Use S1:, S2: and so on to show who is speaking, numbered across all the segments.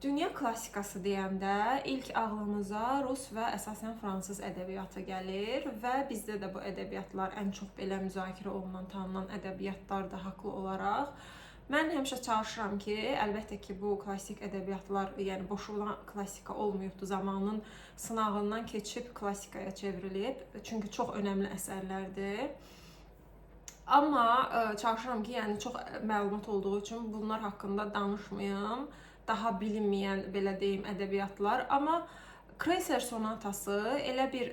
S1: Dünya klassikası deyəndə ilk ağlımıza rus və əsasən fransız ədəbiyyatı gəlir və bizdə də bu ədəbiyyatlar ən çox belə müzakirə olunan, tanınan ədəbiyyatlardır haqlı olaraq. Mən həmişə çalışıram ki, əlbəttə ki, bu klassik ədəbiyyatlar, yəni boşuna klassika olmayıbdı, zamanın sınağından keçib klassikaya çevrilib. Çünki çox önəmli əsərlərdir. Amma çalışıram ki, yəni çox məlumat olduğu üçün bunlar haqqında danışmayım. Daha bilinməyən, belə deyim, ədəbiyyatlar. Amma Kreser sonatası elə bir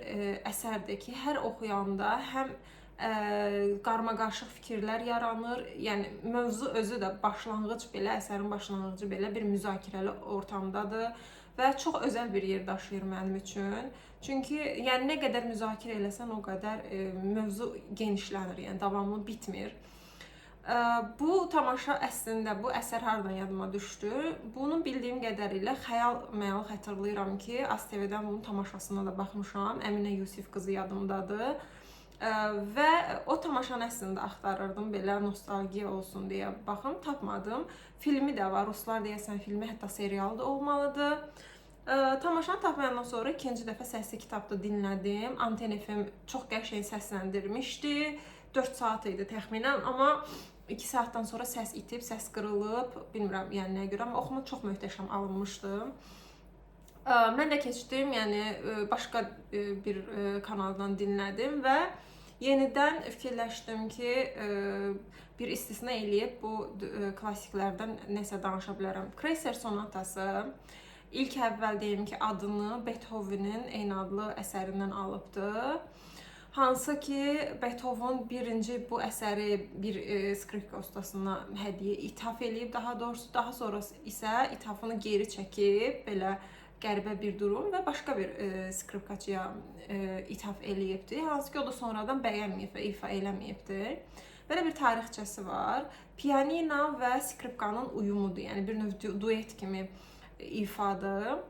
S1: əsərdir ki, hər oxuyanda həm qarmaqarışıq fikirlər yaranır. Yəni mövzu özü də başlanğıc belə, əsərin başlanğıcı belə bir müzakirəli ortamdadır və çox özəl bir yer daşıyır mənim üçün. Çünki yəni nə qədər müzakirə eləsən o qədər mövzu genişlənir, yəni davamlı bitmir. Bu tamaşa əslində, bu əsər hardan yadıma düşdü? Bunun bildiyim qədərilə xəyal-məyal xatırlayıram ki, ASTV-dən bunun tamaşasına da baxmışam. Əminə Yusif qızı yadımdadır. Və o tamaşanı əslində axtarırdım, belə nostalgiya olsun deyə baxım, tapmadım. Filmi də var, ruslar deyəsən filmi, hətta serialı da olmalıdır. Tamaşanı tapmayandan sonra ikinci dəfə səsli kitabda dinlədim. Anten FM çox qəşəng səsləndirmişdi. 4 saat idi təxminən, amma 2 saatdan sonra səs itib, səs qırılıb, bilmirəm yəni nəyə görə, amma oxuma çox möhtəşəm alınmışdı. Mən də keçdim, yəni başqa bir kanaldan dinlədim və yenidən fikirləşdim ki, bir istisna eləyib bu klassiklərdən nəsə danışa bilərəm. Kreser sonatası ilk əvvəl deyim ki, adını Beethovenin eyni adlı əsərindən alıbdı. Hansı ki, Beethoven birinci bu əsəri bir skripka ustasına hədiyyə ithaf eləyib, daha doğrusu, daha sonra isə ithafını geri çəkib, belə qəribə bir durum və başqa bir skripkaçıya ithaf eləyibdi. Hansı ki, o da sonradan bəyənməyib və ifa eləməyibdi. Belə bir tarixçəsi var. Pianino və skripkanın uyumudur, yəni bir növ duet kimi ifadır.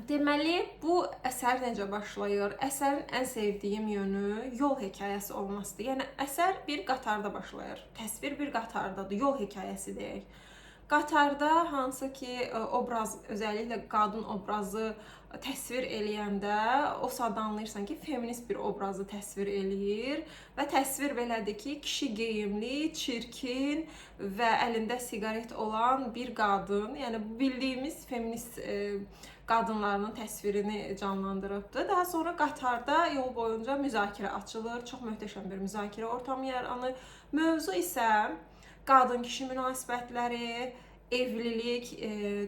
S1: Deməli, bu əsər necə başlayır? Əsərin ən sevdiyim yönü yol hekayəsi olmasıdır. Yəni, əsər bir qatarda başlayır. Təsvir bir qatardadır, yol hekayəsi deyək. Qatarda hansı ki, obraz, özəlliklə qadın obrazı təsvir eləyəndə o saat anlayırsan ki, feminist bir obrazı təsvir eləyir və təsvir belədir ki, kişi geyimli, çirkin və əlində siqaret olan bir qadın, yəni bildiyimiz feminist qadınlarının təsvirini canlandırıbdır. Daha sonra qatarda yol boyunca müzakirə açılır, çox möhtəşəm bir müzakirə ortamı yaranır. Mövzu isə qadın-kişi münasibətləri, evlilik,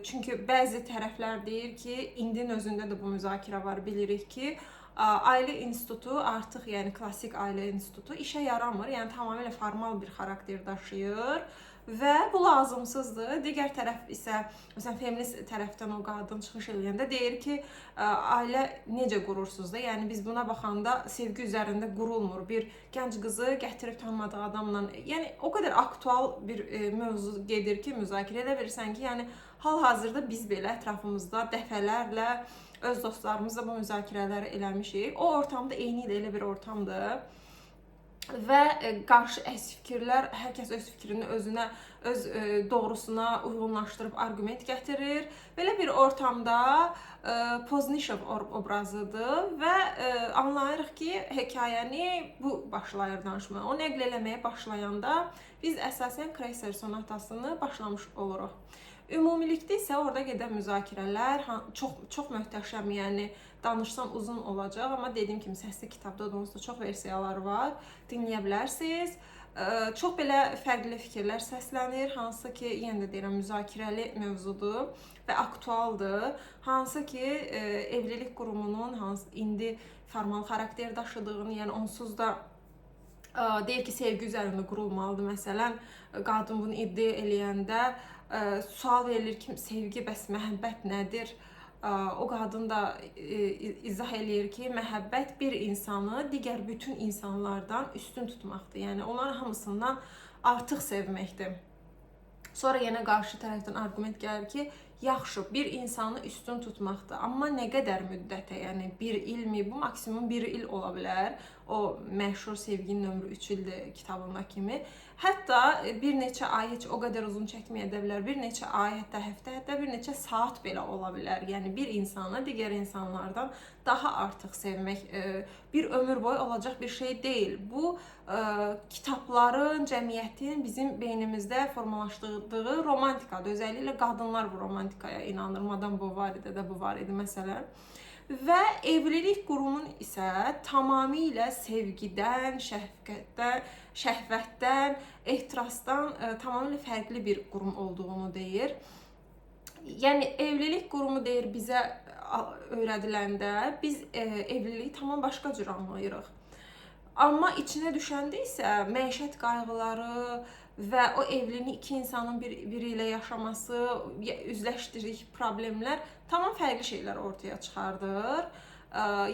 S1: çünki bəzi tərəflər deyir ki, indinin özündə də bu müzakirə var, bilirik ki, ailə institutu artıq, yəni klassik ailə institutu işə yaramır, yəni tamamilə formal bir xarakter daşıyır və bu lazımsızdır. Digər tərəf isə, məsələn, feminist tərəfdən o qadın çıxış eləyəndə deyir ki, ailə necə qurursunuz da, yəni biz buna baxanda sevgi üzərində qurulmur. Bir gənc qızı gətirib tanımadığı adamla, yəni o qədər aktual bir mövzu gedir ki, müzakirə edə bilirsən ki, yəni hal-hazırda biz belə ətrafımızda dəfələrlə öz dostlarımızla bu müzakirələri eləmişik. O ortamda eyni ilə elə bir ortamdır. Və qarşı əks fikirlər, hər kəs öz fikrini özünə, öz doğrusuna uyğunlaşdırıb arqument gətirir. Belə bir ortamda Poznishev obrazıdır və anlayırıq ki, hekayəni bu başlayır danışmaya. O nəql eləməyə başlayanda biz əsasən Kreser sonatasını başlamış oluruq. Ümumilikdə isə orada gedən müzakirələr çox möhtəşəm, yəni danışsam uzun olacaq, amma dediyim kimi səsli kitabda da onsuz da çox versiyalar var, dinləyə bilərsiniz. Çox belə fərqli fikirlər səslənir, hansı ki, yenə də deyirəm, müzakirəli mövzudur və aktualdır. Hansı ki, evlilik qurumunun indi formal xarakter daşıdığını, yəni onsuz da deyir ki, sevgi üzərində qurulmalıdır. Məsələn, qadın bunu iddia eləyəndə sual verilir ki, sevgi bəs məhəbbət nədir? O qadın da izah eləyir ki, məhəbbət bir insanı digər bütün insanlardan üstün tutmaqdır. Yəni, onların hamısından artıq sevməkdir. Sonra yenə qarşı tərəfdən arqument gəlir ki, yaxşı, bir insanı üstün tutmaqdır. Amma nə qədər müddətə, yəni 1 ilmi, bu maksimum 1 il ola bilər. O məşhur Sevginin ömrü 3 ildir kitabındakı kimi. Hətta bir neçə ay heç o qədər uzun çəkməyə də bilər. Bir neçə ay, hətta həftə, hətta bir neçə saat belə ola bilər. Yəni bir insanı digər insanlardan daha artıq sevmək bir ömür boyu olacaq bir şey deyil. Bu kitabların, cəmiyyətin bizim beynimizdə formalaşdırdığı romantikadır. Özəlliklə qadınlar bu romantikaya inanır. Madame Bovary'də də bu var idi məsələn. Və evlilik qurumun isə tamamilə sevgidən, şəhvətdən, ehtirasdan tamamilə fərqli bir qurum olduğunu deyir. Yəni evlilik qurumu deyir bizə öyrədiləndə biz evliliyi tamam başqa cür anlayırıq. Amma içinə düşəndə isə məişət qayğıları və o evliliyin iki insanın biri ilə yaşaması, üzləşdirik problemlər tamam fərqli şeylər ortaya çıxardır.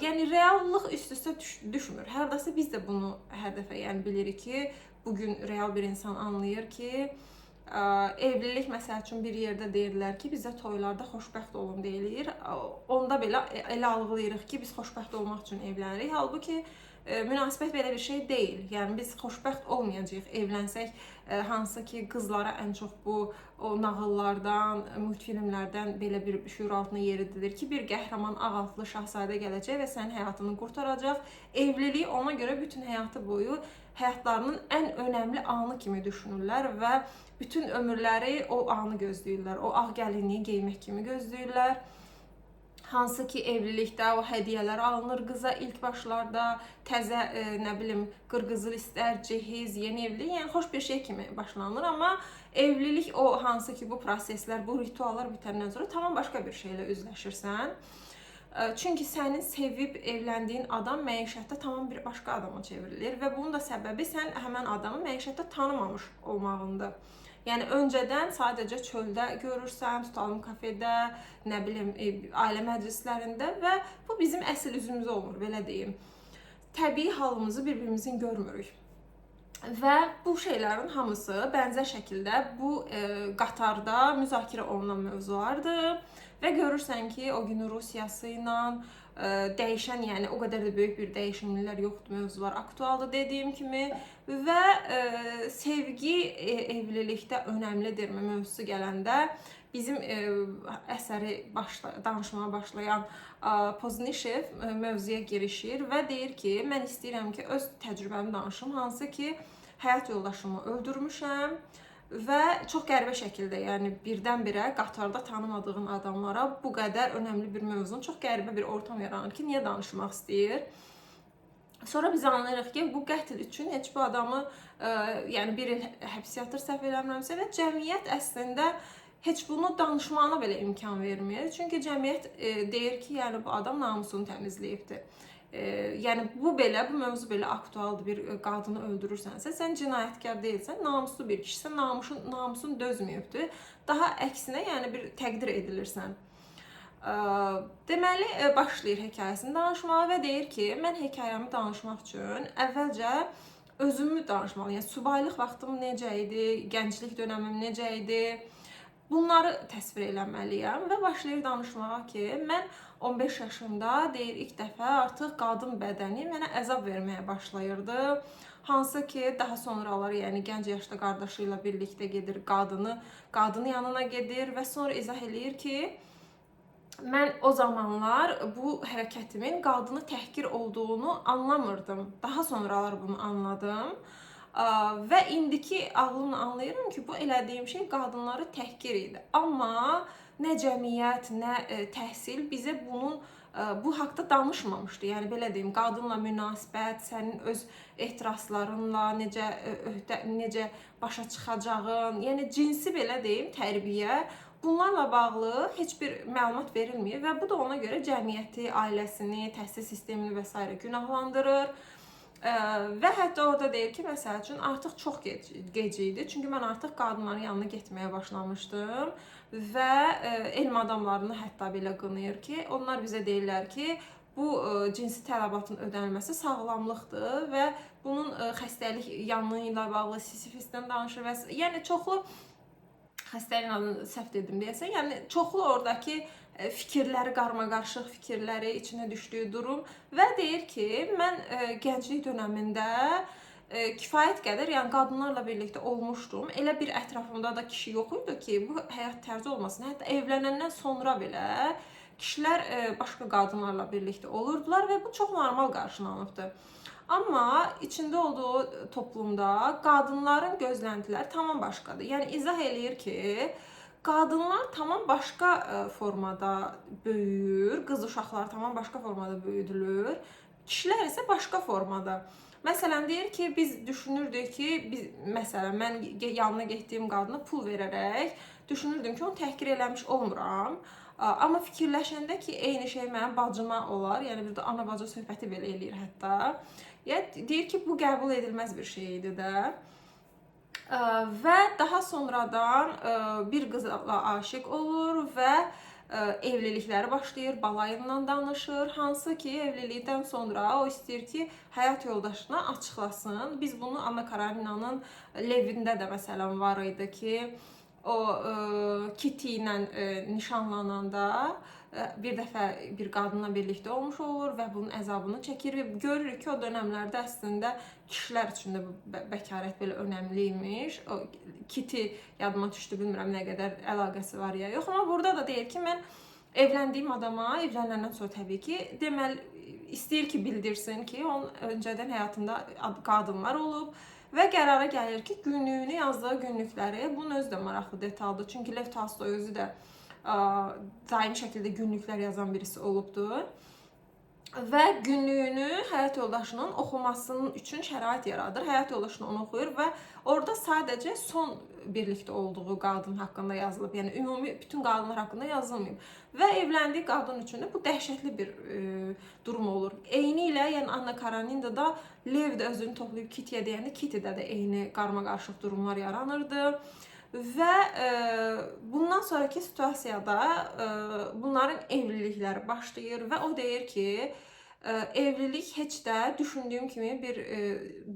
S1: Yəni reallıq üst-üstə düşmür. Hərdəsə biz də bunu hər dəfə yəni bilirik ki, bugün real bir insan anlayır ki, evlilik məsəl üçün bir yerdə deyirlər ki, bizə toylarda xoşbəxt olun deyilir. Onda belə elə algılayırıq ki, biz xoşbəxt olmaq üçün evlənirik. Halbuki münasibət belə bir şey deyil. Yəni biz xoşbəxt olmayacağıq evlənsək, hansı ki qızlara ən çox bu o nağıllardan, multfilmlərdən belə bir şüur altına yeridilir ki, bir qəhrəman ağaltlı şahzadə gələcək və sənin həyatını qurtaracaq. Evliliyi ona görə bütün həyatı boyu həyatlarının ən önəmli anı kimi düşünürlər və bütün ömürləri o anı gözləyirlər. O ağ gəlinliyi geymək kimi gözləyirlər. Hansı ki evlilikdə o hədiyyələr alınır qıza ilk başlarda, təzə nə bilim qırqızıl istər, cehiz, yeni evlilik, yəni xoş bir şey kimi başlanır, amma evlilik o hansı ki bu proseslər, bu rituallar bitəndən sonra tamam başqa bir şeylə üzləşirsən. Çünki sənin sevib evləndiyin adam məişətdə tamam bir başqa adama çevrilir və bunun da səbəbi sən həmən adamı məişətdə tanımamış olmağındır. Yəni öncədən sadəcə çöldə görürsən, tutalım kafedə, nə bilim ailə məclislərində və bu bizim əsl üzümüz olmur, belə deyim. Təbii halımızı bir-birimizin görmürük. Və bu şeylərin hamısı bənzər şəkildə bu qatarda müzakirə olunan mövzulardır və görürsən ki, o gün Rusiyası ilə dəyişən, yəni o qədər də böyük bir dəyişimlər yoxdur, mövzular aktualdır dediyim kimi və sevgi evlilikdə önəmlidir mövzusu gələndə bizim əsəri danışmağa başlayan Poznishev mövzuya girişir və deyir ki, mən istəyirəm ki, öz təcrübəmi danışım, hansı ki həyat yoldaşımı öldürmüşəm və çox qəribə şəkildə, yəni birdən-birə qatarda tanımadığın adamlara bu qədər önəmli bir mövzunun çox qəribə bir ortam yaranır ki, niyə danışmaq istəyir? Sonra biz anlayırıq ki, bu qətl üçün heç bu adamı yəni bir il həbs yatır səhv eləmirəmsə və cəmiyyət əslində heç bunu danışmağına belə imkan vermir. Çünki cəmiyyət deyir ki, yəni bu adam namusunu təmizləyibdir. Yəni bu mövzu belə aktualdır, bir qadını öldürürsənsə, sən cinayətkar deyilsən, namuslu bir kişisən, namusun dözməyibdir. Daha əksinə, yəni bir təqdir edilirsən. Deməli, başlayır hekayəsini danışmağa və deyir ki, mən hekayəmi danışmaq üçün əvvəlcə özümü danışmalıyım. Yəni subaylıq vaxtım necə idi, gənclik dönəmim necə idi, bunları təsvir eləməliyəm və başlayır danışmağa ki, mən 15 yaşında deyir ilk dəfə artıq qadın bədəni mənə əzab verməyə başlayırdı. Hansı ki daha sonralar, yəni gənc yaşda qardaşı ilə birlikdə gedir, qadını yanına gedir və sonra izah eləyir ki, mən o zamanlar bu hərəkətimin qadını təhqir olduğunu anlamırdım. Daha sonralar bunu anladım. Və indiki ağlımla anlayıram ki, bu elədiyim şey qadınları təhqir idi. Amma nə cəmiyyət, nə təhsil bizə bu haqda danışmamışdı. Yəni belə deyim, qadınla münasibət, sənin öz ehtiraslarınla necə başa çıxacağın, yəni cinsi belə deyim, tərbiyə, bunlarla bağlı heç bir məlumat verilmir və bu da ona görə cəmiyyəti, ailəsini, təhsil sistemini və s. günahlandırır. Və hətta orada deyir ki, məsəl üçün artıq çox gec idi. Çünki mən artıq qadınların yanına getməyə başlamışdım və elm adamlarını hətta belə qınayır ki, onlar bizə deyirlər ki, bu cinsi tələbatın ödənilməsi sağlamlıqdır və bunun xəstəlik yanı ilə bağlı, sisifisdən danışır və yəni çoxlu xəstəliyin adını səhv dedim deyəsən. Yəni çoxlu oradakı fikirləri, qarmaqarışıq fikirləri, içinə düşdüyü durum və deyir ki, mən gənclik dövründə kifayət qədər, yəni qadınlarla birlikdə olmuşdum. Elə bir ətrafımda da kişi yox idi ki, bu həyat tərzi olmasın. Hətta evlənəndən sonra belə kişilər başqa qadınlarla birlikdə olurdular və bu çox normal qarşılanırdı. Amma içində olduğu toplumda qadınların gözləntiləri tamam başqadır. Yəni izah eləyir ki, qadınlar tamam başqa formada böyüyür, qız uşaqları tamam başqa formada böyüdülür, kişilər isə başqa formada. Məsələn deyir ki, biz düşünürdük ki, məsələn mən yanına getdiyim qadına pul verərək düşünürdüm ki, onu təhqir eləmiş olmuram. Amma fikirləşəndə ki, eyni şey mənim bacıma olar, yəni burada ana-bacı söhbəti belə eləyir hətta. Yəni deyir ki, bu qəbul edilməz bir şey idi də. Və daha sonradan bir qızla aşiq olur və evlilikləri başlayır, balayından danışır. Hansı ki, evlilikdən sonra o istəyir ki, həyat yoldaşına açıqlasın. Biz bunu Anna Kareninanın Levində də məsələn var idi ki, o Kitty ilə nişanlananda bir dəfə bir qadınla birlikdə olmuş olur və bunun əzabını çəkir və görürük ki, o dönəmlərdə əslində kişilər üçün də bəkarət belə önəmli imiş. O Kitty yadıma düşdü, bilmirəm nə qədər əlaqəsi var ya yox, amma burada da deyir ki, mən evləndiyim adama evlənəndən sonra təbii ki, deməli istəyir ki, bildirsin ki, onun öncədən həyatında qadınlar olub və qərara gəlir ki, günlüyünü yazdığı günlükləri, bunun özü də maraqlı detaldır. Çünki Lev Tolstoy özü də daimi şəkildə günlüklər yazan birisi olubdur. Və günlüyünü həyat yoldaşının oxumasının üçün şərait yaradır. Həyat yoldaşını onu oxuyur və orada sadəcə son birlikdə olduğu qadın haqqında yazılıb. Yəni ümumi bütün qadınlar haqqında yazılmayıb. Və evləndiyi qadın üçün də bu dəhşətli bir durum olur. Eyni ilə, yəni Anna Karenina da Lev də özünü toplayıb Kitty'yə deyəndə Kitty'də də eyni qarmaqarışıq durumlar yaranırdı. Və bundan sonraki situasiyada bunların evlilikləri başlayır və o deyir ki, evlilik heç də düşündüyüm kimi bir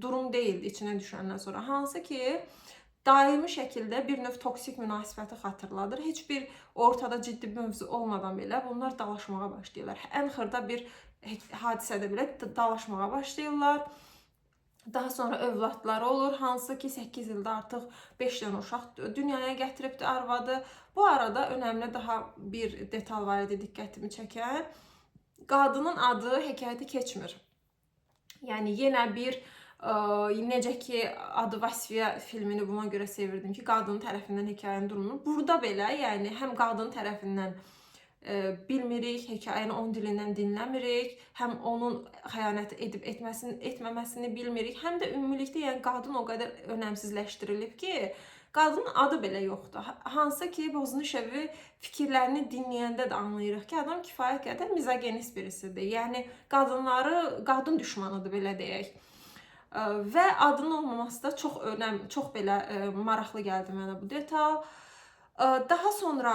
S1: durum deyildi içinə düşəndən sonra. Hansı ki, daimi şəkildə bir növ toksik münasibəti xatırladır. Heç bir ortada ciddi bir mövzu olmadan belə bunlar dalaşmağa başlayırlar. Ən xırda bir hadisədə belə dalaşmağa başlayırlar. Daha sonra övladları olur, hansı ki 8 ildə artıq 5 dənə uşaq dünyaya gətiribdi arvadı. Bu arada önəmli daha bir detal var idi diqqətimi çəkən. Qadının adı hekayəti keçmir. Yəni yenə bir necə ki Adı Vasfiya filmini buna görə sevirdim ki, qadının tərəfindən hekayənin durumunu. Burada belə, yəni həm qadının tərəfindən bilmirik, hekayəni onun dilindən dinləmirik, həm onun xəyanət edib etməməsini bilmirik, həm də ümumilikdə yəni qadın o qədər önəmsizləşdirilib ki, qadının adı belə yoxdur. Hansı ki, Boznuşevi fikirlərini dinləyəndə də anlayırıq ki, adam kifayət qədər mizogenist birisidir. Yəni qadın düşmanıdır belə deyək. Və adının olmaması da çox belə maraqlı gəldi mənə bu detal. Daha sonra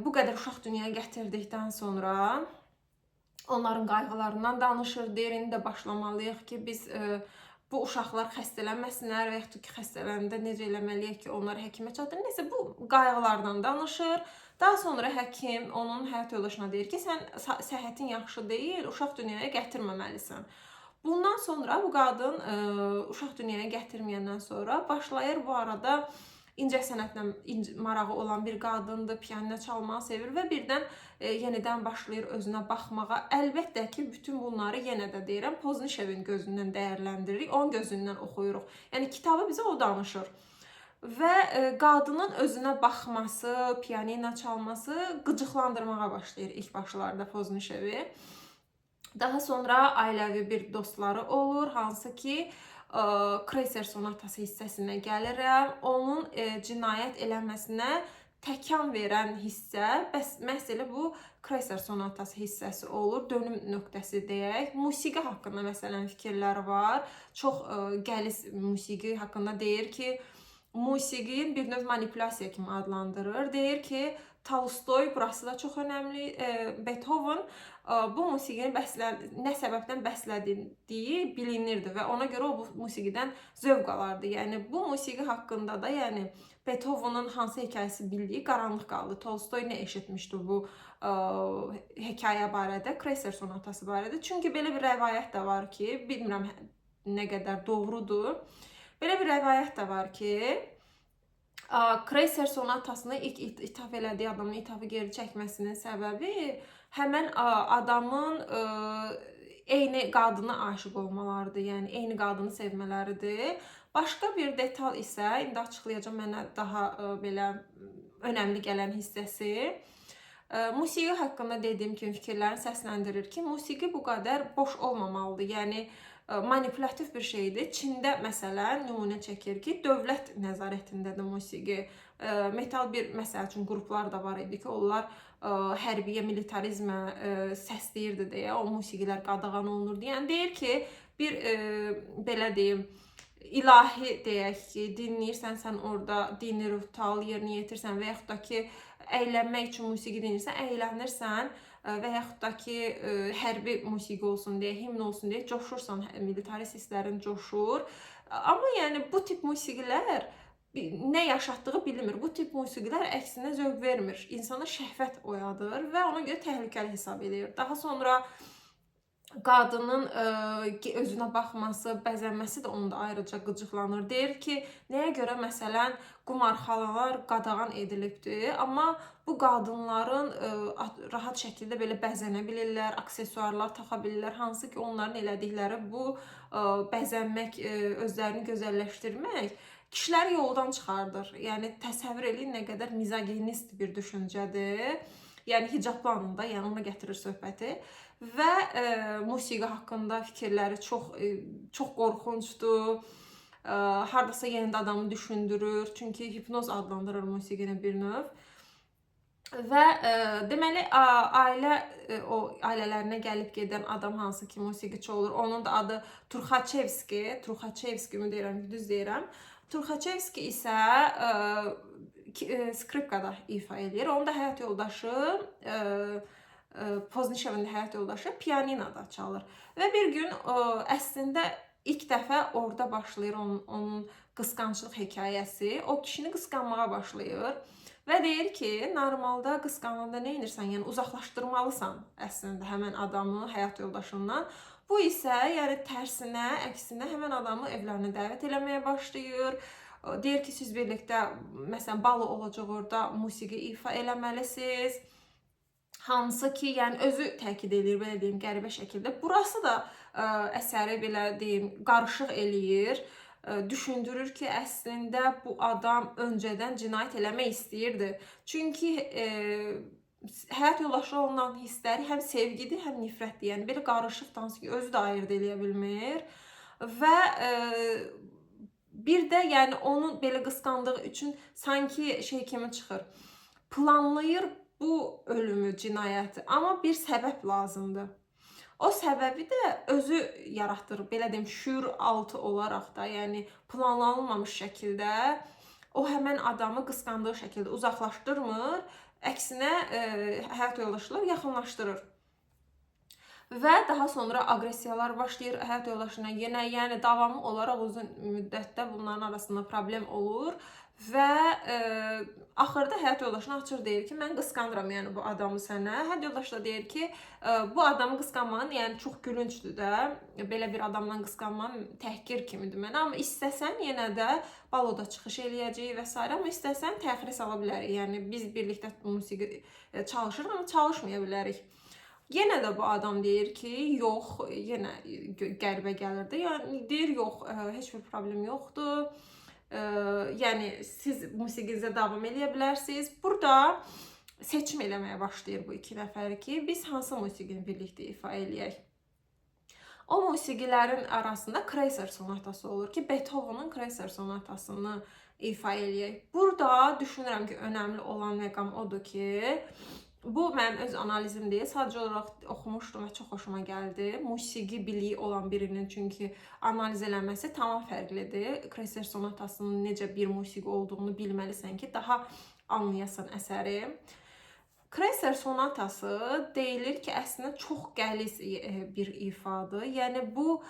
S1: bu qədər uşaq dünyaya gətirdikdən sonra onların qayğılarından danışır. Deyir, indi də başlamalıyıq ki, biz bu uşaqlar xəstələnməsinlər və yaxud ki, xəstələndə necə eləməliyik ki, onları həkimə çatdırın. Nəsə, bu qayğılardan danışır. Daha sonra həkim onun həyat yoldaşına deyir ki, sən səhhətin yaxşı deyil, uşaq dünyaya gətirməməlisən. Bundan sonra bu qadın uşaq dünyaya gətirməyəndən sonra başlayır bu arada incəsənətlə marağı olan bir qadındır, piano çalmağı sevir və birdən yenidən başlayır özünə baxmağa. Əlbəttə ki, bütün bunları yenə də deyirəm, Boznuşevin gözündən dəyərləndiririk, onun gözündən oxuyuruq. Yəni kitabı bizə o danışır. Və qadının özünə baxması, pianino çalması qıcıqlandırmağa başlayır ilk başlarda Boznuşevi. Daha sonra ailəvi bir dostları olur, hansı ki Kreutzer sonatası hissəsinə gəlirəm. Onun cinayət eləməsinə təkan verən hissə, məhz elə bu Kreutzer sonatası hissəsi olur, dönüm nöqtəsi deyək. Musiqi haqqında məsələn fikirlər var. Çox qəliz musiqi haqqında deyir ki, musiqini bir növ manipulyasiya kimi adlandırır. Deyir ki, Tolstoy, burası da çox önəmli, Beethoven bu musiqini nə səbəbdən bəslədiyi bilinirdi və ona görə o bu musiqidən zövq alardı. Yəni bu musiqi haqqında da, yəni Beethoven'ın hansı hekayəsi bildiyi qaranlıq qaldı. Tolstoy nə eşitmişdi bu hekayə barədə, Kreutzer sonatası barədə. Çünki belə bir rəvayət də var ki, bilmirəm nə qədər doğrudur. Belə bir rəvayət də var ki, Kreutzer sonatasını ilk ithaf elədiyi adamın ithafı geri çəkməsinin səbəbi həmən adamın eyni qadına aşiq olmalarıdır, yəni eyni qadını sevmələridir. Başqa bir detal isə, indi açıqlayacağım mənə daha belə önəmli gələn hissəsi. Musiqi haqqında dediyim kimi fikirlərini səsləndirir ki, musiqi bu qədər boş olmamalıdır. Yəni manipulativ bir şeydir. Çində məsələn nümunə çəkir ki, dövlət nəzarətindədir musiqi. Metal bir məsəl üçün qruplar da var idi ki, onlar hərbiyə, militarizmə səsləyirdi deyə o musiqilər qadağan olunurdu. Yəni deyir ki, bir belə deyim, ilahi deyək ki, dinləyirsən, sən orada dini rutal yerinə yetirsən və yaxud da ki, əylənmək üçün musiqi dinləyirsən, əylənirsən və yaxud da ki, hərbi musiqi olsun deyə, himn olsun deyə coşursan, militarist hisslərin coşur. Amma yəni bu tip musiqilər nə yaşatdığı bilinmir. Bu tip musiqilər əksinə zövq vermir. İnsana şəhvət oyadır və ona görə təhlükəli hesab edir. Daha sonra qadının özünə baxması, bəzənməsi də onda ayrıca qıcıqlanır. Deyir ki, nəyə görə məsələn qumarxanalar qadağan edilibdir, amma bu qadınların rahat şəkildə belə bəzənə bilirlər, aksesuarlar taxa bilirlər, hansı ki onların elədikləri bu bəzənmək, özlərini gözəlləşdirmək kişiləri yoldan çıxardır. Yəni təsəvvür edin nə qədər mizoginist bir düşüncədir. Yəni hicablanında, yəni ona gətirir söhbəti. Və musiqi haqqında fikirləri çox qorxuncdur. Hardasa yenə də adamı düşündürür. Çünki hipnoz adlandırır musiqini bir növ. Və deməli ailələrinə gəlib gedən adam hansı ki musiqiçi olur. Onun da adı Truxaçevski mi deyirəm, düz deyirəm. Truxaçevski isə skripkada ifa edir. Onun da həyat yoldaşı Poznişevin həyat yoldaşı pianinoda çalır. Və bir gün əslində ilk dəfə orada başlayır onun qısqanclıq hekayəsi. O kişini qısqanmağa başlayır və deyir ki, normalda qısqananda nə edirsən? Yəni uzaqlaşdırmalısan əslində həmən adamı həyat yoldaşından. Bu isə yəni tərsinə, əksinə həmən adamı evlərinə dəvət eləməyə başlayır. Deyir ki, siz birlikdə məsələn balo olacaq orada musiqi ifa eləməlisiniz. Hansı ki, yəni özü təkid edir, belə deyim, qəribə şəkildə. Burası da əsəri belə deyim, qarışıq eləyir. Düşündürür ki, əslində bu adam öncədən cinayət eləmək istəyirdi. Çünki həyat yoldaşı olunan hissləri həm sevgidir, həm nifrətdir. Yəni belə qarışıq, hansı ki, özü də ayırd eləyə bilmir. Və bir də yəni onun belə qısqandığı üçün sanki şey kimi çıxır. Planlayır bu ölümü, cinayəti, amma bir səbəb lazımdır. O səbəbi də özü yaratdırır, belə deyim, şüur altı olaraq da, yəni planlanılmamış şəkildə o həmən adamı qısqandığı şəkildə uzaqlaşdırmır, əksinə həyat yoldaşları yaxınlaşdırır. Və daha sonra aqressiyalar başlayır həyat yoldaşına yenə, yəni davamlı olaraq uzun müddətdə bunların arasında problem olur. Və axırda həyat yoldaşına açır deyir ki, mən qısqanıram yəni bu adamı sənə. Həyat yoldaşı da deyir ki, bu adamı qısqanmağın yəni çox gülüncdür də. Belə bir adamdan qısqanmağın təhqir kimidir mənə. Amma istəsən yenə də baloda çıxış eləyəcəyik və s. Amma istəsən təxirə sala bilərik. Yəni biz birlikdə musiqi çalışırıq, amma çalışmaya bilərik. Yenə də bu adam deyir ki, yox, yenə qəribə gəlirdi. Yəni deyir, yox, heç bir problem yoxdur. Yəni siz musiqinizə davam eləyə bilərsiniz. Burada seçim eləməyə başlayır bu iki nəfər ki, biz hansı musiqini birlikdə ifa eləyək. O musiqilərin arasında Kreutzer sonatası olur ki, Beethoven'ın Kreutzer sonatasını ifa eləyək. Burada düşünürəm ki, önəmli olan məqam odur ki, Bu mənim öz analizim deyil, sadəcə olaraq oxumuşdum və çox xoşuma gəldi. Musiqi biliyi olan birinin çünki analiz eləməsi tamam fərqlidir. Kreser sonatasının necə bir musiqi olduğunu bilməlisən ki, daha anlayasan əsəri. Kreser sonatası deyilir ki, əslində çox qəliz bir ifadır. Yəni bu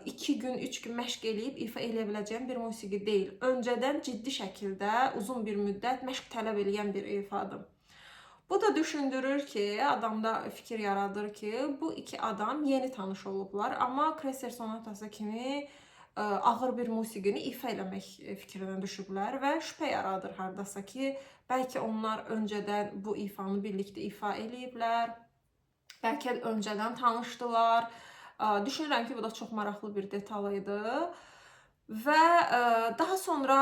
S1: 2 gün, 3 gün məşq eləyib ifa eləyə biləcəyim bir musiqi deyil. Öncədən ciddi şəkildə uzun bir müddət məşq tələb eləyən bir ifadır. Bu da düşündürür ki, adamda fikir yaradır ki, bu iki adam yeni tanış olublar, amma Kreser sonatası kimi ağır bir musiqini ifa eləmək fikrinə düşüblər və şübhə yaradır hardasa ki, bəlkə onlar öncədən bu ifanı birlikdə ifa eləyiblər, bəlkə öncədən tanışdılar. Düşünürəm ki, bu da çox maraqlı bir detal idi. Və daha sonra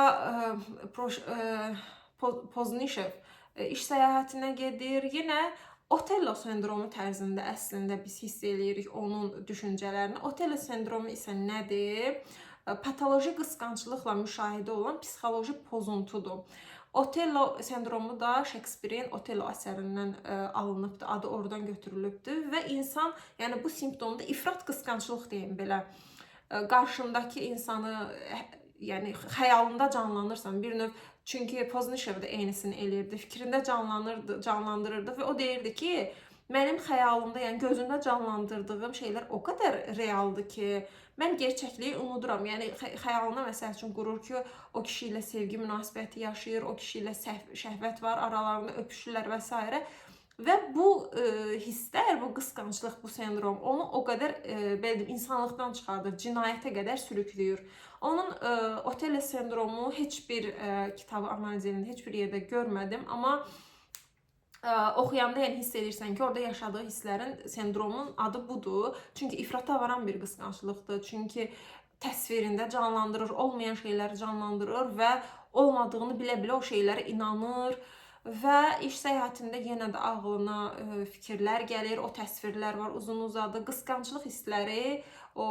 S1: Poznishev iş səyahətinə gedir. Yenə Otello sendromu tərzində əslində biz hiss eləyirik onun düşüncələrini. Otello sendromu isə nədir? Patoloji qısqanclıqla müşahidə olan psixoloji pozuntudur. Otello sendromu da Shakespeare'in Otello əsərindən alınıbdır, adı oradan götürülübdür və insan, yəni bu simptomda ifrat qısqanclıq deyim belə, qarşındakı insanı, yəni xəyalında canlanırsan bir növ. Çünki Poznishev də eynisini eləyirdi. Fikrində canlandırırdı və o deyirdi ki, mənim xəyalımda, yəni gözümdə canlandırdığım şeylər o qədər realdır ki, mən gerçəkliyi unuduram. Yəni xəyalına məsəl üçün qurur ki, o kişi ilə sevgi münasibəti yaşayır, o kişi ilə şəhvət var, aralarında öpüşürlər və s. Və bu hisslər, bu qısqanclıq, bu sendrom onu o qədər belə deyim, insanlıqdan çıxardır, cinayətə qədər sürükləyir. Onun Otello sendromu heç bir kitabı analiz edildi, heç bir yerdə görmədim, amma oxuyanda yəni hiss edirsən ki, orada yaşadığı hisslərin, sendromun adı budur. Çünki ifrata varan bir qısqanclıqdır. Çünki təsvirində canlandırır, olmayan şeyləri canlandırır və olmadığını bilə-bilə o şeylərə inanır. Və iş səyahətində yenə də ağlına fikirlər gəlir, o təsvirlər var, uzun-uzadı, qısqanclıq hissləri, o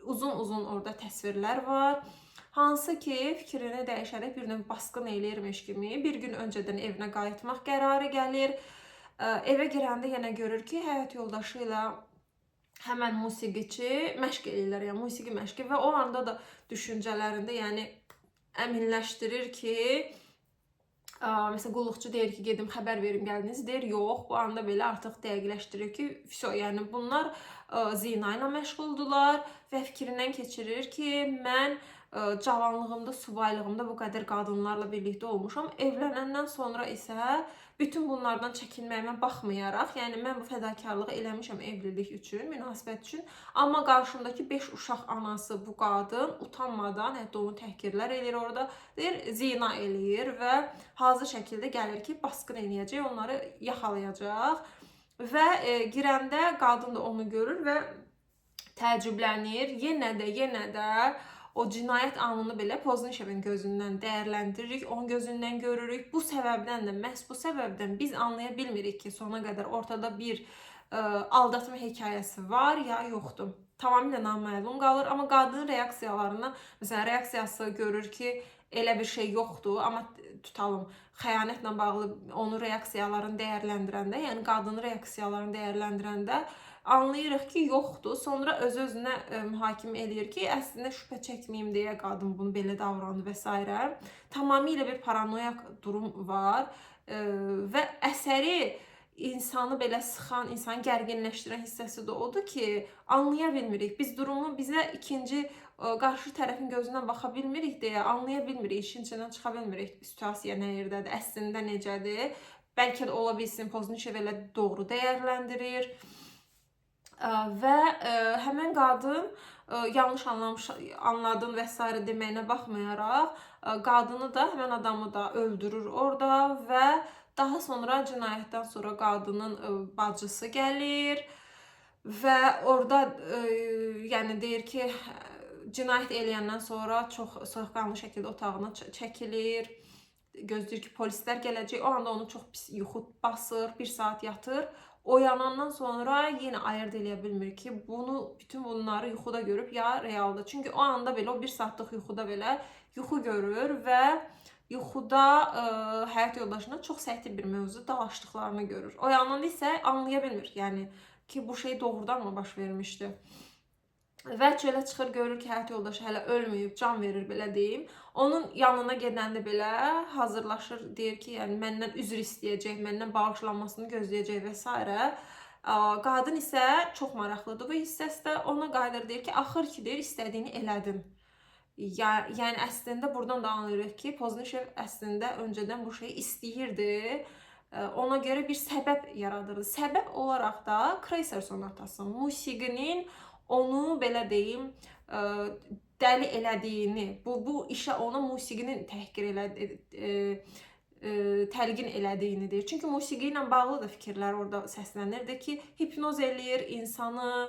S1: uzun-uzun orada təsvirlər var. Hansı ki, fikrini dəyişərək bir növ basqın eləyirmiş kimi bir gün öncədən evinə qayıtmaq qərarı gəlir. Evə girəndə yenə görür ki, həyat yoldaşı ilə həmən musiqiçi məşq eləyirlər, yəni musiqi məşqi və o anda da düşüncələrində yəni əminləşdirir ki, məsələn, qulluqçu deyir ki, gedim xəbər verim gəldiniz, deyir, yox, bu anda belə artıq dəqiqləşdirir ki, yəni bunlar zina ilə məşğuldular və fikrindən keçirir ki, mən cavanlığımda, subaylığımda bu qədər qadınlarla birlikdə olmuşam. Evlənəndən sonra isə bütün bunlardan çəkinməyimə baxmayaraq, yəni mən bu fədakarlığı eləmişəm evlilik üçün, münasibət üçün, amma qarşımdakı 5 uşaq anası bu qadın utanmadan, hətta onu təhqirlər eləyir orada, deyir, zina eləyir və hazır şəkildə gəlir ki, basqın eləyəcək, onları yaxalayacaq və girəndə qadın da onu görür və təəccüblənir. Yenə də o cinayət anını belə Poznişevin gözündən dəyərləndiririk, onun gözündən görürük. Bu səbəbdən də, məhz bu səbəbdən biz anlaya bilmirik ki, sona qədər ortada bir aldatma hekayəsi var ya yoxdur. Tamamilə naməlum qalır, amma qadının reaksiyalarına, məsələn, reaksiyası görür ki, elə bir şey yoxdur, amma tutalım, xəyanətlə bağlı onun reaksiyalarını dəyərləndirəndə, yəni qadının reaksiyalarını dəyərləndirəndə anlayırıq ki, yoxdur. Sonra öz-özünə mühakimə eləyir ki, əslində şübhə çəkməyim deyə qadın bunu belə davrandı və s. Tamamilə bir paranoyak durum var və əsəri insanı belə sıxan, insanı gərginləşdirən hissəsi də odur ki, anlaya bilmirik. Biz durumu bizə ikinci qarşı tərəfin gözündən baxa bilmirik deyə anlaya bilmirik, işin içindən çıxa bilmirik. Situasiya nə yerdədir, əslində necədir? Bəlkə də ola bilsin Poznishev elə doğru dəyərləndirir. Və həmən qadın yanlış anladım və s. deməyinə baxmayaraq, qadını da, həmən adamı da öldürür orada və daha sonra cinayətdən sonra qadının bacısı gəlir və orada yəni deyir ki, cinayət eləyəndən sonra çox soyuqqanlı şəkildə otağına çəkilir, gözləyir ki, polislər gələcək, o anda onu çox pis yuxu basır, 1 saat yatır. Oyanandan sonra yenə ayırt eləyə bilmir ki, bütün bunları yuxuda görüb ya realda. Çünki o anda belə, o 1 saatlıq yuxuda belə yuxu görür və yuxuda həyat yoldaşına çox səthi bir mövzu dalaşdıqlarını görür. Oyananda isə anlaya bilmir, yəni ki, bu şey doğrudan mı baş vermişdi? Və çölə çıxır, görür ki, həyat yoldaşı hələ ölməyib, can verir, belə deyim. Onun yanına gedəndə belə hazırlaşır, deyir ki, yəni məndən üzr istəyəcək, məndən bağışlanmasını gözləyəcək və s. Qadın isə çox maraqlıdır bu hissəsi, ona qayıdır, deyir ki, axır ki, deyir, istədiyini elədin. Yəni əslində buradan da anlayırıq ki, Pozneşev əslində öncədən bu şeyi istəyirdi. Ona görə bir səbəb yaradırdı. Səbəb olaraq da Kreutzer sonatası, musiqinin onu belə deyim, dəli elədiyini, bu işə ona musiqinin təlqin elədiyini deyir. Çünki musiqi ilə bağlı da fikirlər orada səslənirdi ki, hipnoz eləyir insanı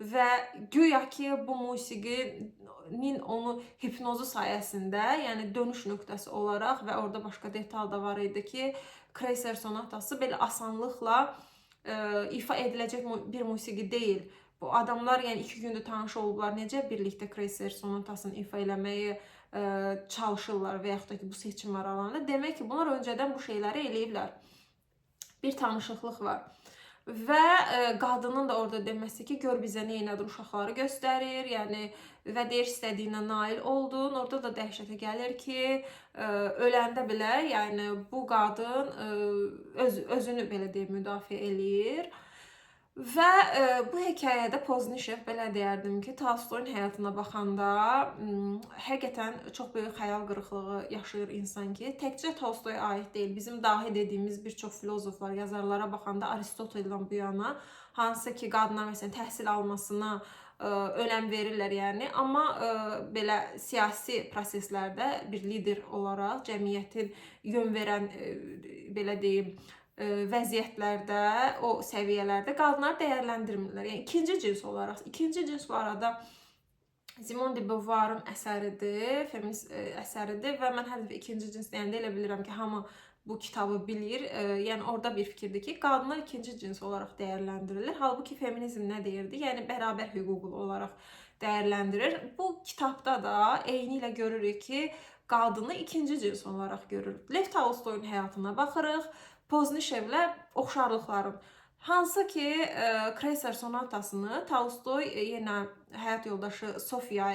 S1: və güya ki, bu musiqinin onu hipnozu sayəsində, yəni dönüş nöqtəsi olaraq və orada başqa detal da var idi ki, Kreutzer sonatası belə asanlıqla ifa ediləcək bir musiqi deyil. Bu adamlar yəni 2 gündür tanış olublar, necə birlikdə Kreutzer sonatasını ifa eləməyi çalışırlar və yaxud da ki, bu seçim aralarında. Demək ki, bunlar öncədən bu şeyləri eləyiblər. Bir tanışıqlıq var. Və qadının da orada deməsi ki, gör bizə nə elədi, uşaqları göstərir, yəni və deyir istədiyinə nail oldun. Orada da dəhşətə gəlir ki, öləndə belə, yəni bu qadın özünü belə deyim müdafiə eləyir. Və bu hekayədə Pozneşev belə deyərdim ki, Tolstoyun həyatına baxanda həqiqətən çox böyük xəyal qırıqlığı yaşayır insan ki, təkcə Tolstoya aid deyil, bizim dahi dediyimiz bir çox filozoflar, yazarlara baxanda Aristoteldən bu yana, hansı ki, qadına məsələn təhsil almasına önəm verirlər yəni, amma belə siyasi proseslərdə bir lider olaraq cəmiyyətin yön verən belə deyim vəziyyətlərdə, o səviyyələrdə qadınları dəyərləndirmirlər. Yəni ikinci cins olaraq, ikinci cins bu arada Simone de Beauvoir'ın əsəridir, feminist əsəridir və mən hər dəfə ikinci cins deyəndə elə bilirəm ki, hamı bu kitabı bilir. Yəni orada bir fikirdir ki, qadınlar ikinci cins olaraq dəyərləndirilir. Halbuki feminizm nə deyirdi? Yəni bərabər hüquqlu olaraq dəyərləndirir. Bu kitabda da eyni ilə görürük ki, qadını ikinci cins olaraq görür. Lev Tolstoyun həyatına baxırıq. Pozneşevlə oxşarlıqlarım. Hansı ki, Kreutzer sonatasını Tolstoy yenə həyat yoldaşı Sofiya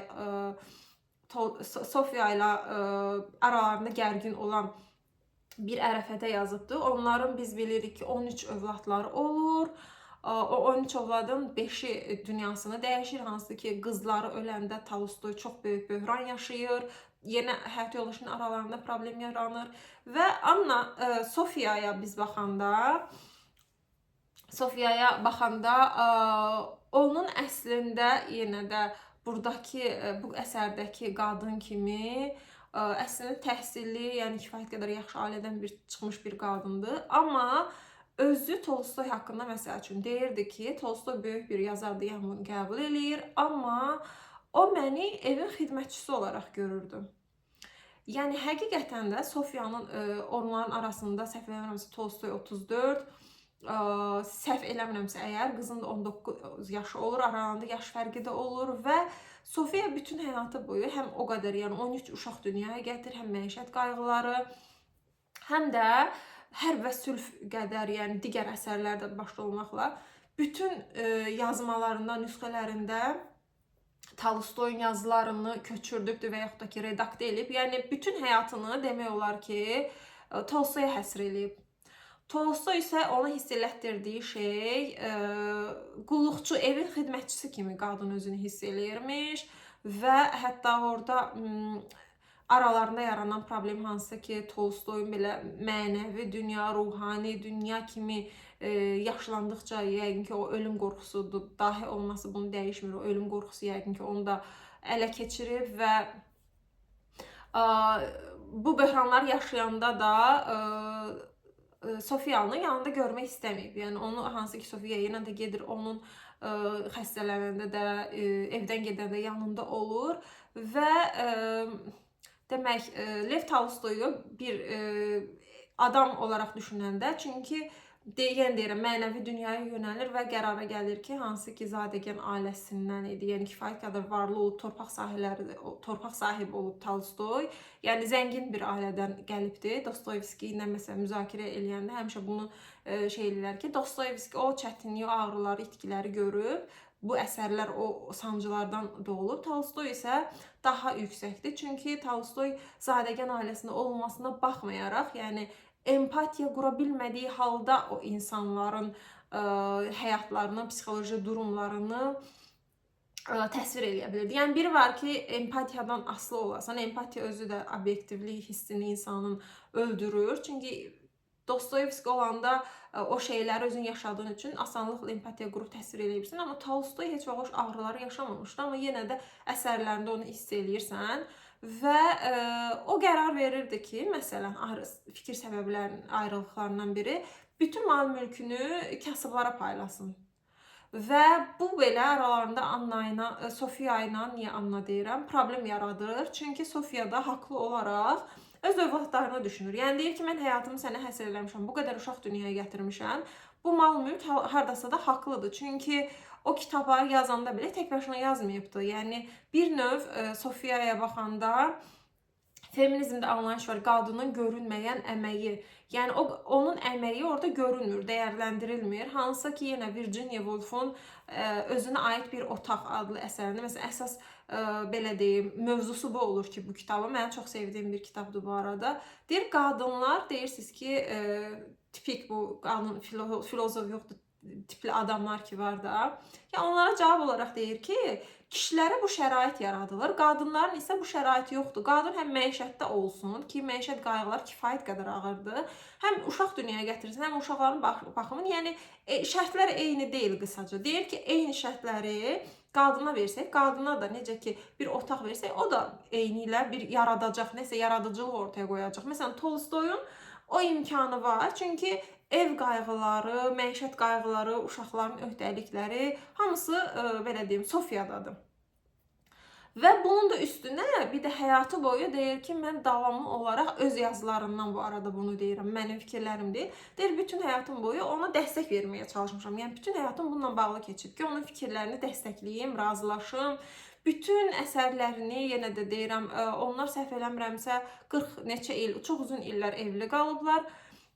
S1: ilə aralarında gərgin olan bir ərəfədə yazıbdır. Onların biz bilirik ki, 13 övladları olur. O 13 övladın 5-i dünyasını dəyişir. Hansı ki, qızları öləndə Tolstoy çox böyük böhran yaşayır. Yenə həyat yoldaşının aralarında problem yaranır. Və Anna Sofiyaya biz baxanda, onun əslində yenə də buradakı, bu əsərdəki qadın kimi əslində təhsilli, yəni kifayət qədər yaxşı ailədən çıxmış bir qadındır. Amma özü Tolstoy haqqında məsəl üçün deyirdi ki, Tolstoy böyük bir yazardır, yəni bunu qəbul eləyir, amma o məni evin xidmətçisi olaraq görürdü. Yəni həqiqətən də Sofiyanın onların arasında səhv eləmirəmsə Tolstoy 34, səhv eləmirəmsə əgər qızın da 19 yaşı olur, aralarında yaş fərqi də olur və Sofiya bütün həyatı boyu həm o qədər, yəni 13 uşaq dünyaya gətirir, həm məişət qayğıları, həm də hərb və sülh qədər, yəni digər əsərlərdə başda olmaqla bütün yazmalarında, nüsxələrində Tolstoyun yazılarını köçürdübdür və yaxud da ki, redaktə edib. Yəni, bütün həyatını demək olar ki, Tolstoya həsr edib. Tolstoy isə ona hiss elətdirdiyi şey, qulluqçu, evin xidmətçisi kimi qadın özünü hiss eləyirmiş və hətta orada aralarında yaranan problem hansı ki, Tolstoyun belə mənəvi dünya, ruhani dünya kimi yaşlandıqca yəqin ki, o ölüm qorxusudur. Dahi olması bunu dəyişmir. O ölüm qorxusu yəqin ki, onu da ələ keçirib və bu böhranlar yaşayanda da Sofiyanı yanında görmək istəməyib. Yəni, onu hansı ki, Sofiya yenə də gedir, onun xəstələnəndə də, evdən gedəndə yanında olur və demək, Lev Tolstoyu bir adam olaraq düşünəndə, çünki yenə deyirəm, mənəvi dünyaya yönəlir və qərara gəlir ki, hansı ki, zadəgan ailəsindən idi. Yəni kifayət qədər varlı olub, torpaq sahibi olub Tolstoy. Yəni zəngin bir ailədən gəlibdi. Dostoyevski ilə məsələn müzakirə eləyəndə həmişə bunu şey eləyirlər ki, Dostoyevski o çətinliyi, ağrıları, itkiləri görüb. Bu əsərlər o sancılardan doğulub. Tolstoy isə daha yüksəkdir. Çünki Tolstoy zadəgan ailəsində olmasına baxmayaraq, yəni empatiya qura bilmədiyi halda o insanların həyatlarını, psixoloji durumlarını təsvir eləyə bilirdi. Yəni biri var ki, empatiyadan asılı olasan, empatiya özü də obyektivlik hissini insanın öldürür. Çünki Dostoyevski olanda o şeyləri özün yaşadığın üçün asanlıqla empatiya qurub təsvir eləyə bilirsən. Amma Tolstoy heç vaxt o ağrıları yaşamamışdı, amma yenə də əsərlərində onu hiss eləyirsən. Və o qərar verirdi ki, məsələn, fikir səbəblərinin ayrılıqlarından biri bütün mal mülkünü kasıblara paylasın. Və bu belə aralarında Anna ilə, Sofiya ilə, niyə Anna deyirəm, problem yaradır. Çünki Sofiya da haqlı olaraq öz övladlarını düşünür. Yəni deyir ki, mən həyatımı sənə həsr eləmişəm, bu qədər uşaq dünyaya gətirmişəm. Bu mal mülk hardasa da haqlıdır. Çünki o kitabları yazanda belə tək başına yazmayıbdı. Yəni bir növ Sofiyaya baxanda feminizmdə anlayış var, qadının görünməyən əməyi. Yəni onun əməyi orada görünmür, dəyərləndirilmir. Hansısa ki, yenə Virginia Woolf'un özünə aid bir otaq adlı əsərində, məsələn, əsas belə deyim, mövzusu bu olur ki, bu kitabı mənim çox sevdiyim bir kitabdır bu arada. Deyir, qadınlar deyirsiniz ki, tipik bu qadın filozof yoxdur, tipli adamlar ki var da. Ya onlara cavab olaraq deyir ki, kişilərə bu şərait yaradılır, qadınların isə bu şərait yoxdur. Qadın həm məişətdə olsun ki, məişət qayğılar kifayət qədər ağırdır. Həm uşaq dünyaya gətirsin, həm uşaqların baxımın, yəni şərtlər eyni deyil qısaca. Deyir ki, eyni şərtləri qadına versək, qadına da necə ki bir otaq versək, o da eyni ilə bir yaradacaq, nəsə yaradıcılıq ortaya qoyacaq. Məsələn, Tolstoyun o imkanı var. Çünki ev qayğıları, məişət qayğıları, uşaqların öhdəlikləri hamısı belə deyim, Sofiyadadır. Və bunun da üstünə bir də həyatı boyu deyir ki, mən davamlı olaraq öz yazılarından bu arada bunu deyirəm, mənim fikirlərim deyil. Deyir, bütün həyatım boyu ona dəstək verməyə çalışmışam. Yəni bütün həyatım bununla bağlı keçib ki, onun fikirlərini dəstəkləyim, razılaşım. Bütün əsərlərini, yenə də deyirəm, onlar səhv eləmirəmsə 40 neçə il, çox uzun illər evli qalıblar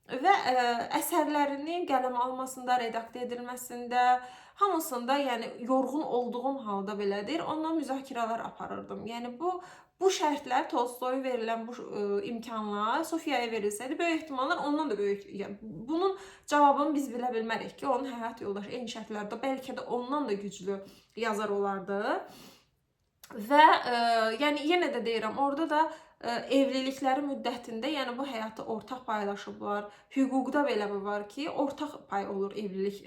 S1: və əsərlərini qələm almasında, redaktə edilməsində, hamısında, yəni yorğun olduğum halda belədir, onunla müzakirələr aparırdım. Yəni bu şərtlər, Tolstoya verilən bu imkanlar Sofiyaya verilsəydi, böyük ehtimallar ondan da böyük, yəni bunun cavabını biz bilə bilmərik ki, onun həyat yoldaşı eyni şərtlərdə bəlkə də ondan da güclü yazar olardı. Və yəni yenə də deyirəm, orada da evlilikləri müddətində, yəni bu həyatı ortaq paylaşıblar. Hüquqda belə bu var ki, ortaq pay olur evlilik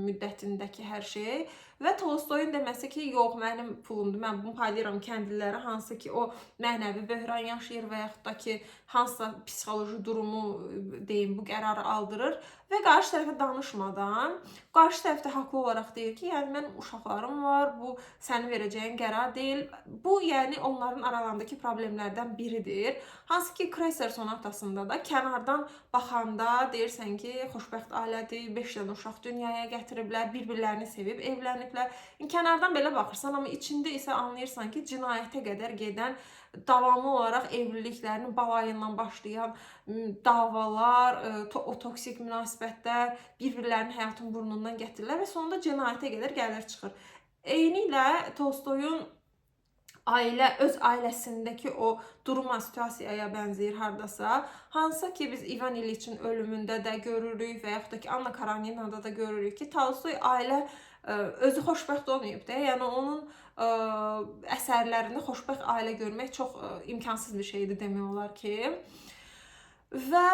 S1: müddətindəki hər şey. Və Tolstoyun deməsi ki, yox, mənim pulumdur, mən bunu paylayıram kəndlilərə, hansı ki o mənəvi böhran yaşayır və yaxud da ki, hansısa psixoloji durumu deyim, bu qərarı aldırır və qarşı tərəfə danışmadan, qarşı tərəfdə haqlı olaraq deyir ki, yəni mənim uşaqlarım var, bu sənin verəcəyin qərar deyil. Bu, yəni onların aralarındakı problemlərdən biridir. Hansı ki, Kreser sonatasında da kənardan baxanda deyirsən ki, xoşbəxt ailədir, 5 dənə uşaq dünyaya gətiriblər, bir-birlərini sevib, evləniblər. Kənardan belə baxırsan, amma içində isə anlayırsan ki, cinayətə qədər gedən, davamlı olaraq evliliklərinin balayından başlayan davalar, o toksik münasibətlər, bir-birlərinin həyatın burnundan gətirirlər və sonunda cinayətə qədər gəlir çıxır. Eynilə Tolstoyun öz ailəsindəki o duruma, situasiyaya bənzəyir hardasa. Hansı ki, biz İvan İliçin ölümündə də görürük və yaxud da ki, Anna Kareninada da görürük ki, Tolstoy ailə özü xoşbəxt olmayıb da. Yəni onun əsərlərində xoşbəxt ailə görmək çox imkansız bir şeydir demək olar ki. Və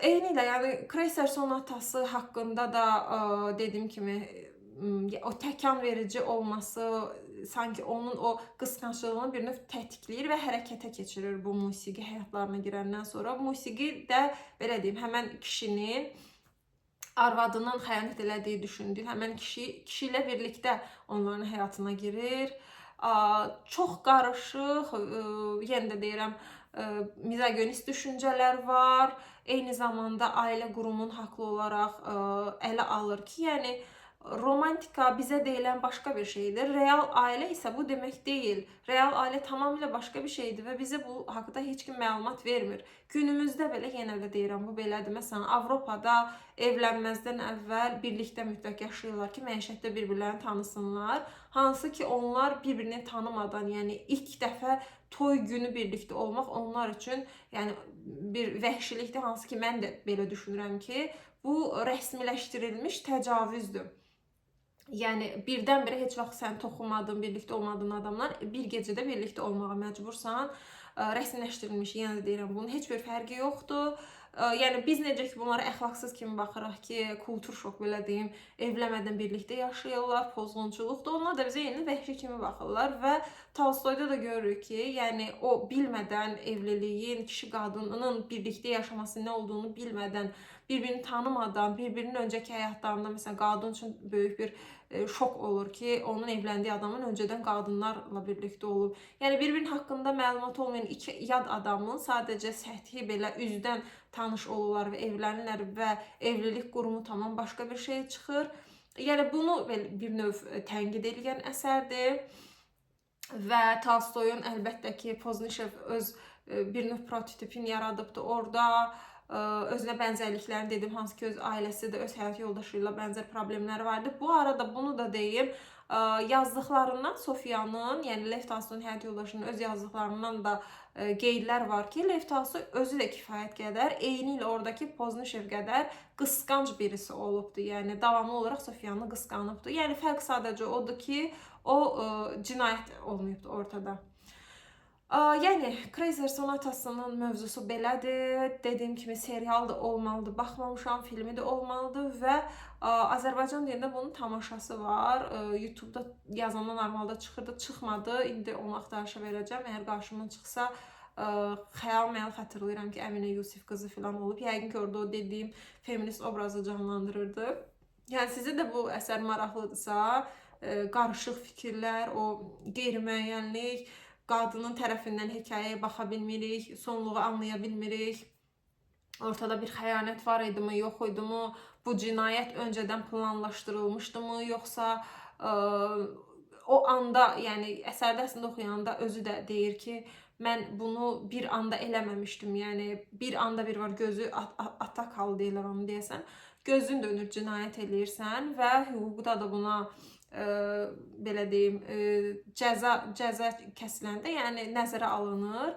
S1: eyni ilə, yəni Kreser sonatası haqqında da dediyim kimi o təkan verici olması sanki onun o qısqanclığını bir növ tətikləyir və hərəkətə keçirir bu musiqi həyatlarına girəndən sonra. Musiqi də belə deyim, həmən kişinin arvadının xəyanət elədiyi düşündüyü həmən kişi ilə birlikdə onların həyatına girir. Çox qarışıq, yenə də deyirəm, mizogonist düşüncələr var. Eyni zamanda ailə qurumun haqlı olaraq ələ alır ki, yəni romantika bizə deyilən başqa bir şeydir. Real ailə isə bu demək deyil. Real ailə tamamilə başqa bir şeydir və bizə bu haqqda heç kim məlumat vermir. Günümüzdə belə, yenə də deyirəm, bu belədir. Məsələn, Avropada evlənməzdən əvvəl birlikdə mütləq yaşayırlar ki, məişətdə bir-birlərini tanısınlar. Hansı ki, onlar bir-birini tanımadan, yəni ilk dəfə toy günü birlikdə olmaq onlar üçün yəni bir vəhşilikdir. Hansı ki, mən də belə düşünürəm ki, bu rəsmiləşdirilmiş təcavüzdür. Yəni birdən-birə heç vaxt sən toxunmadığın, birlikdə olmadığın adamlar bir gecədə birlikdə olmağa məcbursan. Rəsmiləşdirilmiş, yenə də deyirəm, bunun heç bir fərqi yoxdur. Yəni biz necə ki bunlara əxlaqsız kimi baxırıq ki, kultur şok belə deyim, evlənmədən birlikdə yaşayırlar, pozğunçuluqdur. Onlar da bizə yeni vəhşi kimi baxırlar və Tolstoyda da görürük ki, yəni o bilmədən evliliyin, kişi qadının birlikdə yaşaması nə olduğunu bilmədən, bir-birini tanımadan, bir-birinin öncəki həyatlarında məsələn qadın üçün böyük bir şok olur ki, onun evləndiyi adamın öncədən qadınlarla birlikdə olub. Yəni bir-birinin haqqında məlumat olmayan iki yad adamın sadəcə səthi belə üzdən tanış olurlar və evlənirlər və evlilik qurumu tamam başqa bir şey çıxır. Yəni bunu bir növ tənqid edən əsərdir. Və Tolstoyun əlbəttə ki, Pozneşev öz bir növ prototipini yaradıbdı orada. Özünə bənzərliklərini dedim, hansı ki öz ailəsi də öz həyat yoldaşı ilə bənzər problemləri vardı. Bu arada bunu da deyim, yazdıqlarından Sofiyanın, yəni Lev Tolstoyun həyat yoldaşının öz yazdıqlarından da qeydlər var ki, Lev Tolstoy özü də kifayət qədər, eyni ilə oradakı Pozneşev qədər qısqanc birisi olubdu. Yəni davamlı olaraq Sofiyanı qısqanıbdı. Yəni fərq sadəcə odur ki, o cinayət olmayıbdı ortada. Yəni Crazy Sonatasının mövzusu belədir. Dediyim kimi serial da olmalıdır, baxmamışam, filmi də olmalıdır və Azərbaycan dilində bunun tamaşası var. YouTube-da yazanda normalda çıxırdı, çıxmadı. İndi onu axtarışa verəcəm. Əgər qarşıma çıxsa, xəyal-məyal xatırlayıram ki, Əminə Yusif qızı falan olub. Yəqin ki, orada o dediyim feminist obrazı canlandırırdı. Yəni sizə də bu əsər maraqlıdırsa, qarışıq fikirlər, o qeyri-müəyyənlik, qadının tərəfindən hekayəyə baxa bilmirik, sonluğu anlaya bilmirik. Ortada bir xəyanət var idimi, yox idimi? Bu cinayət öncədən planlaşdırılmışdımı, yoxsa o anda, yəni əsərdə əslində oxuyanda özü də deyir ki, mən bunu bir anda eləməmişdim. Yəni bir anda bir var, gözü atak halı deyirlər onu deyəsən. Gözün dönür, cinayət eləyirsən və hüquqda da buna belə deyim, cəza kəsiləndə, yəni nəzərə alınır.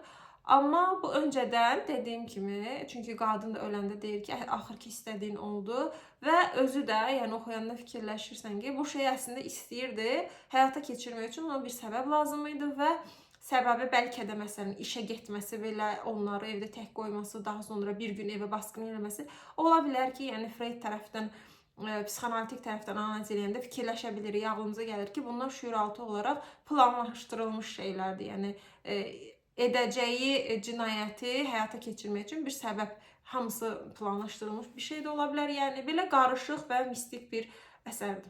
S1: Amma bu öncədən dediyim kimi, çünki qadın da öləndə deyir ki, axır ki istədiyin oldu və özü də, yəni oxuyanda fikirləşirsən ki, bu şeyi əslində istəyirdi, həyata keçirmək üçün ona bir səbəb lazım idi və səbəbi bəlkə də məsələn işə getməsi belə, onları evdə tək qoyması, daha sonra bir gün evə basqın eləməsi ola bilər ki, yəni Freud tərəfdən, psixoanalitik tərəfdən analiz edəndə fikirləşə bilirik, ağlımıza gəlir ki, bunlar şüuraltı olaraq planlaşdırılmış şeylərdir. Yəni edəcəyi cinayəti həyata keçirmək üçün bir səbəb, hamısı planlaşdırılmış bir şey də ola bilər. Yəni belə qarışıq və mistik bir əsərdir.